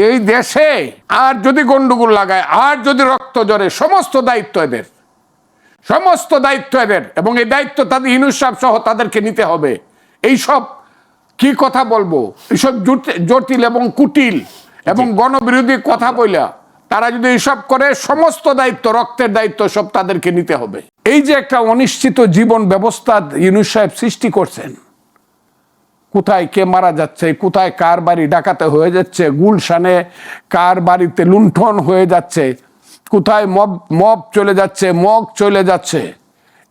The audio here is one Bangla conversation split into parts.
এই দেশে আর যদি গন্ডগোল লাগায়, আর যদি রক্ত জড়ে, সমস্ত দায়িত্ব এদের, এবং এই দায়িত্ব তাদের ইউনূস সাহেব সহ তাদেরকে নিতে হবে। এইসব কি কথা বলবো, এইসব জটিল এবং কুটিল এবং গণবিরোধী কথা বইলা তারা যদি এইসব করে, সমস্ত দায়িত্ব, রক্তের দায়িত্ব সব তাদেরকে নিতে হবে। এই যে একটা অনিশ্চিত জীবন ব্যবস্থা ইউনূস সাহেব সৃষ্টি করছেন, কোথায় কে মারা যাচ্ছে, কোথায় কার বাড়ি ডাকাতে হয়ে যাচ্ছে, গুলশানে কার বাড়িতে লুণ্ঠন হয়ে যাচ্ছে, কোথায় মব চলে যাচ্ছে, মগ চলে যাচ্ছে।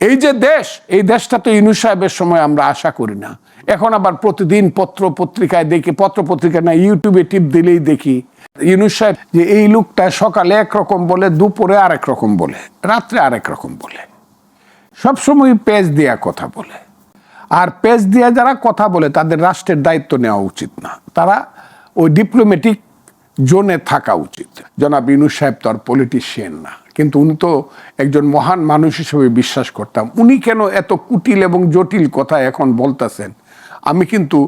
এই যে দেশ, এই দেশটা তো ইউনূস সাহেবের সময় আমরা আশা করি না। এখন আবার প্রতিদিন পত্র পত্রিকায় দেখি, পত্র পত্রিকা না, ইউটিউবে টিপ দিলেই দেখি ইউনূস সাহেব যে এই লোকটা সকালে একরকম বলে, দুপুরে আরেক রকম বলে, রাত্রে আরেক রকম বলে, সবসময় পেজ দিয়া কথা বলে। আর পেজ দিয়ে যারা কথা বলে তাদের রাষ্ট্রের দায়িত্ব নেওয়া উচিত না, তারা ওই ডিপ্লোম্যাটিক জোনে থাকা উচিত। জনাব ইউনূস সাহেব তো আর পলিটিশিয়ান না, কিন্তু উনি তো একজন মহান মানুষ হিসেবে বিশ্বাস করতাম। উনি কেন এত কুটিল এবং জটিল কথা এখন বলতেছেন আমি কিন্তু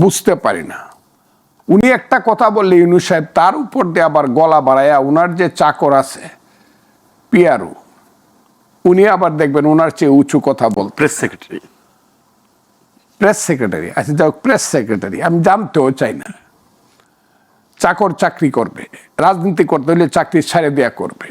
বুঝতে পারি না। উনি একটা কথা বললে ইউনূস সাহেব তার উপর দিয়ে আবার গলা বাড়ায়া, ওনার যে চাকর আছে পিয়ারু, উনি আবার দেখবেন ওনার চেয়ে উঁচু কথা বল। প্রেস সেক্রেটারি, আচ্ছা যাও, প্রেস সেক্রেটারি আমি জানতেও চাই না। চাকর চাকরি করবে, রাজনীতি করতে হলে চাকরি ছেড়ে দেয়া করবে।